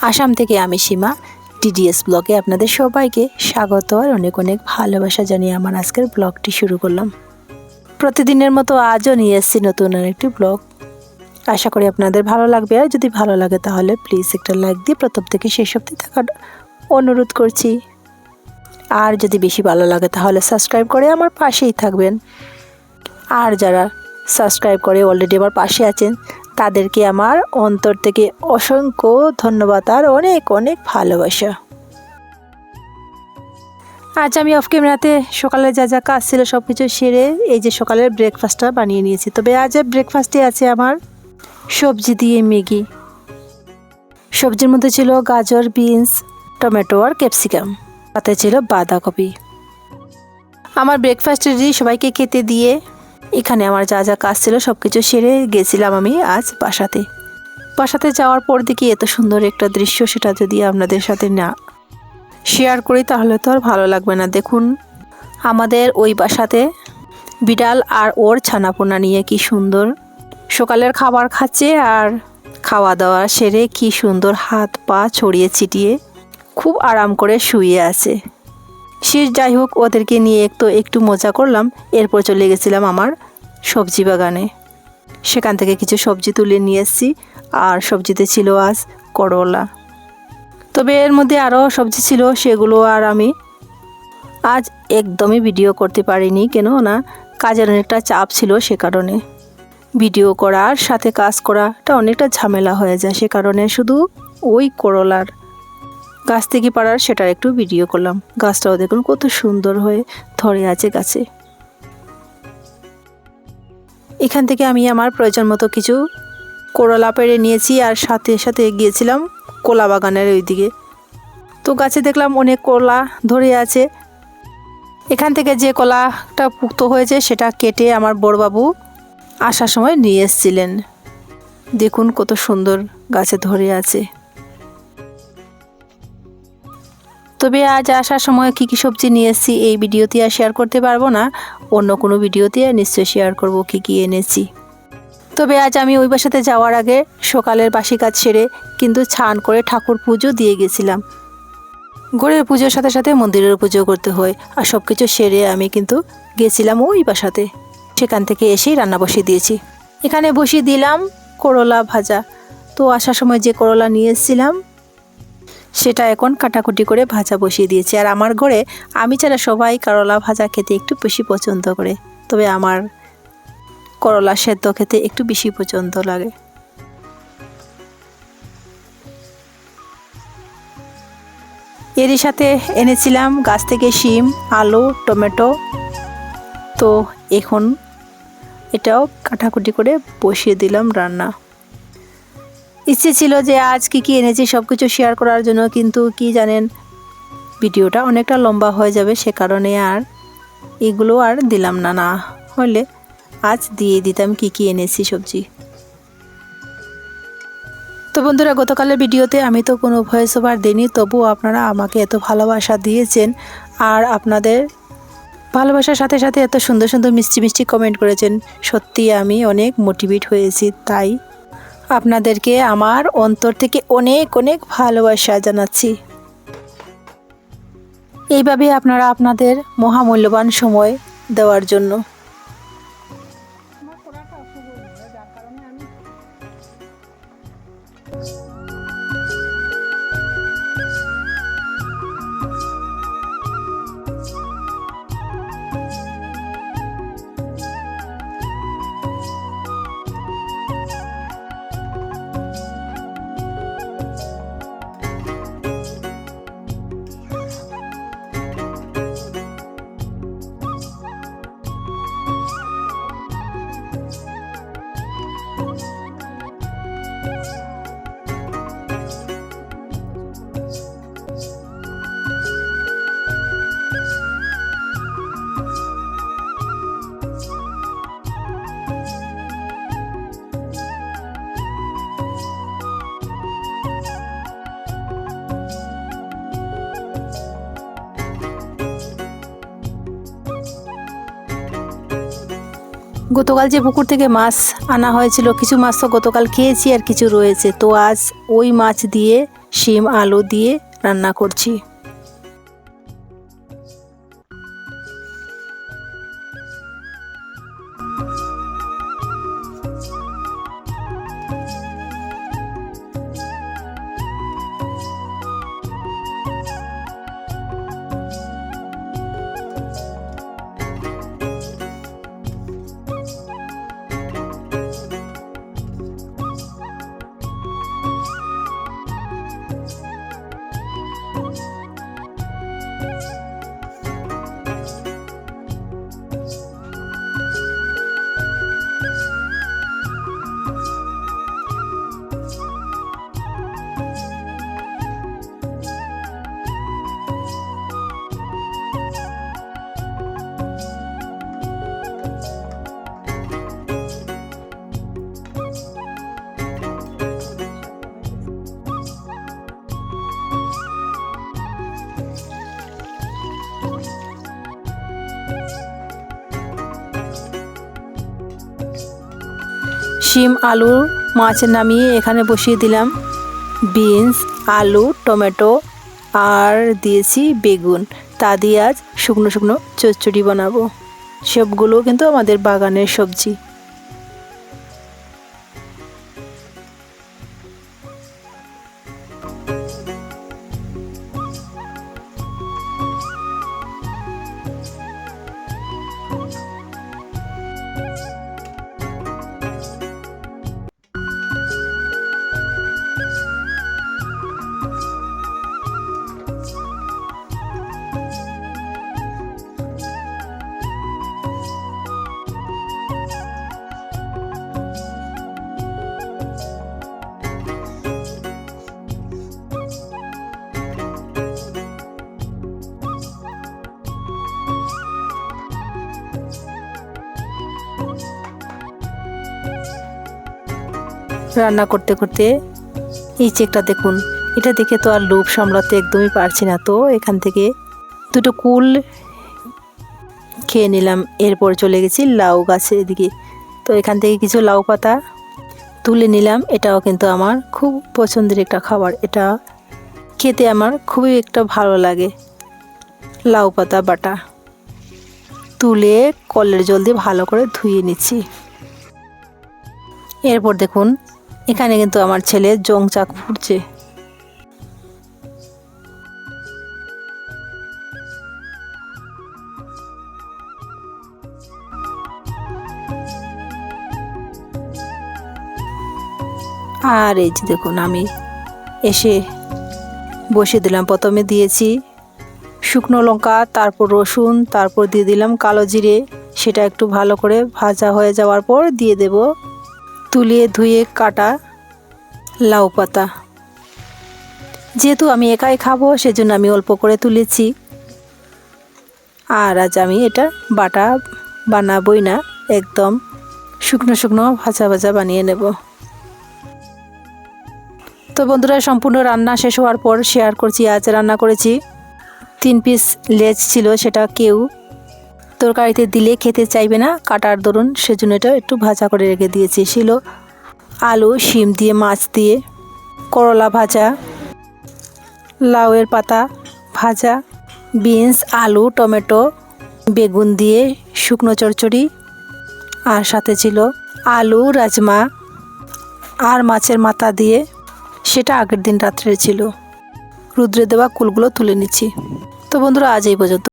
আসাম থেকে আমি সীমা, ডিডিএস ব্লগে আপনাদের সবাইকে স্বাগত আর অনেক অনেক ভালোবাসা জানিয়ে আমার আজকের ব্লগটি শুরু করলাম। প্রতিদিনের মতো আজও নিয়ে এসেছি নতুন আরেকটি ব্লগ। আশা করি আপনাদের ভালো লাগবে, আর যদি ভালো লাগে তাহলে প্লিজ একটা লাইক দিয়ে প্রথম থেকে শেষ অবধি থাকার অনুরোধ করছি। আর যদি বেশি ভালো লাগে তাহলে সাবস্ক্রাইব করে আমার পাশেই থাকবেন। আর যারা সাবস্ক্রাইব করে অলরেডি আমার পাশে আছেন তাদেরকে আমার অন্তর থেকে অসংখ্য ধন্যবাদ আর অনেক অনেক ভালোবাসা। আজ আমি অফ ক্যামেরাতে সকালে যা যা কাজ ছিল সব কিছু সেরে এই যে সকালের ব্রেকফাস্টটা বানিয়ে নিয়েছি। তবে আজ ব্রেকফাস্টে আছে আমার সবজি দিয়ে ম্যাগি। সবজির মধ্যে ছিল গাজর, বিনস, টমেটো আর ক্যাপসিকাম, সাথে ছিল বাঁধাকপি। আমার ব্রেকফাস্ট রেডি, সবাইকে খেতে দিয়ে এখানে আমার যা যা কাজ ছিল সব কিছু সেরে গেছিলাম আমি আজ বাসাতে যাওয়ার পর দেখি এত সুন্দর একটা দৃশ্য, সেটা যদি আপনাদের সাথে না শেয়ার করি তাহলে তো আর ভালো লাগবে না। দেখুন আমাদের ওই বাসাতে বিড়াল আর ওর ছানাপোনা নিয়ে কি সুন্দর সকালের খাবার খাচ্ছে, আর খাওয়া দাওয়া সেরে কি সুন্দর হাত পা ছড়িয়ে ছিটিয়ে খুব আরাম করে শুয়ে আছে। যাই হোক, ওদেরকে নিয়ে একটু মজা করলাম। এরপর চলে গেছিলাম আমার সবজি বাগানে, সেখান থেকে কিছু সবজি তুলে নিয়ে এসেছি। আর সবজিতে ছিল আজ করলা। তবে এর মধ্যে আরও সবজি ছিল, সেগুলো আর আমি আজ একদমই ভিডিও করতে পারিনি, কেন না কাজের অনেকটা চাপ ছিল। সে কারণে ভিডিও করার সাথে কাজ করাটা অনেকটা ঝামেলা হয়ে যায়। সে কারণে শুধু ওই করলার গাছ থেকে পাড়ার সেটার একটু ভিডিও করলাম। গাছটাও দেখুন কত সুন্দর হয়ে ধরে আছে গাছে। এখান থেকে আমি আমার প্রয়োজন মতো কিছু করলা পেড়ে নিয়েছি, আর সাথে সাথে গিয়েছিলাম কলা বাগানের ওইদিকে। তো গাছে দেখলাম অনেক কলা ধরে আছে। এখান থেকে যে কলাটা পুক্ত হয়েছে সেটা কেটে আমার বড়বাবু আসার সময় নিয়ে এসেছিলেন। দেখুন কত সুন্দর গাছে ধরে আছে। তবে আজ আসার সময় কী কী সবজি নিয়ে এসেছি এই ভিডিওতে আর শেয়ার করতে পারবো না, অন্য কোনো ভিডিওতে নিশ্চয়ই শেয়ার করব কী কী এনেছি। তবে আজ আমি ওই বাসাতে যাওয়ার আগে সকালের বাসি কাজ সেরে কিন্তু স্নান করে ঠাকুর পুজো দিয়ে গেছিলাম। ঘরের পুজোর সাথে সাথে মন্দিরের পুজো করতে হয়, আর সব কিছু সেরে আমি কিন্তু গেছিলাম ওই বাসাতে। সেখান থেকে এসেই রান্না বসিয়ে দিয়েছি। এখানে বসিয়ে দিলাম করলা ভাজা। তো আসার সময় যে করলা নিয়ে এসেছিলাম সেটা এখন কাটাকুটি করে ভাজা বসিয়ে দিয়েছি। আর আমার ঘরে আমি ছাড়া সবাই করলা ভাজা খেতে একটু বেশি পছন্দ করে, তবে আমার করলা সেদ্ধ খেতে একটু বেশি পছন্দ লাগে। এরই সাথে এনেছিলাম গাছ থেকে শিম, আলু, টমেটো। তো এখন এটাও কাটাকুটি করে বসিয়ে দিলাম রান্না। ইচ্ছে ছিল যে আজ কি কি এনেছি সব কিছু শেয়ার করার জন্য, কিন্তু কি জানেন ভিডিওটা অনেকটা লম্বা হয়ে যাবে, সে কারণে আর এগুলো আর দিলাম না। না হলে আজ দিয়ে দিতাম কি কি এনেছি সবজি। তো বন্ধুরা, গতকালের ভিডিওতে আমি তো কোনো ভয়েস ওভার দিইনি, তবুও আপনারা আমাকে এত ভালোবাসা দিয়েছেন, আর আপনাদের ভালোবাসার সাথে সাথে এত সুন্দর সুন্দর মিষ্টি মিষ্টি কমেন্ট করেছেন। সত্যি আমি অনেক মোটিভেট হয়েছি। তাই আপনাদেরকে আমার অন্তর থেকে অনেক অনেক ভালোবাসা জানাচ্ছি। এইভাবে আপনারা আপনাদের মহামূল্যবান সময় দেওয়ার জন্য। গতকাল যে পুকুর থেকে মাছ আনা হয়েছিল, কিছু মাছ তো গতকাল খেয়েছি আর কিছু রয়েছে। তো আজ ওই মাছ দিয়ে শিম আলু দিয়ে রান্না করছি। শিম আলু মাছ নামিয়ে এখানে বসিয়ে দিলাম বিনস, আলু, টমেটো আর দিয়েছি বেগুন। তা দিয়ে আজ শুকনো শুকনো চচ্চড়ি বানাবো। সবগুলো কিন্তু আমাদের বাগানের সবজি। রান্না করতে করতে এই চেকটা দেখুন, এটা দেখে তো আর লোভ সামলাতে একদমই পারছি না। তো এখান থেকে দুটো কুল খেয়ে নিলাম। এরপর চলে গেছি লাউ গাছের দিকে। তো এখান থেকে কিছু লাউ পাতা তুলে নিলাম। এটাও কিন্তু আমার খুব পছন্দের একটা খাবার। এটা খেতে আমার খুবই একটা ভালো লাগে। লাউ পাতা বাটা তুলে কলের জল দিয়ে ভালো করে ধুয়ে নিচ্ছি। এরপর দেখুন, এখানে কিন্তু আমার ছেলে জং চাক ফুটছে। আর এই যে দেখুন, আমি এসে বসিয়ে দিলাম। প্রথমে দিয়েছি শুকনো লঙ্কা, তারপর রসুন, তারপর দিয়ে দিলাম কালো জিরে। সেটা একটু ভালো করে ভাজা হয়ে যাওয়ার পর দিয়ে দেব তুলিয়ে ধুয়ে কাটা লাউ পাতা। যেহেতু আমি একাই খাবো সেজন্য আমি অল্প করে তুলেছি। আর আজ আমি এটা বাটা বানাবই না, একদম শুকনো শুকনো ভাজা ভাজা বানিয়ে নেব। তো বন্ধুরা, সম্পূর্ণ রান্না শেষ হওয়ার পর শেয়ার করছি। আজ রান্না করেছি 3 পিস লেজ ছিল, সেটা কেউ তরকারিতে দিলে খেতে চাইবে না কাটার দরুন, সেজন্য এটা একটু ভাজা করে রেখে দিয়েছি। ছিল আলু, শিম দিয়ে, মাছ দিয়ে, করলা ভাজা, লাউয়ের পাতা ভাজা, বিনস, আলু, টমেটো, বেগুন দিয়ে শুকনো চচ্চড়ি, আর সাথে ছিল আলু, রাজমা আর মাছের মাথা দিয়ে। সেটা আগের দিন রাত্রে ছিল। রুদ্রে দেওয়া কুলগুলো তুলে নিচ্ছি। তো বন্ধুরা, আজ এই পর্যন্ত।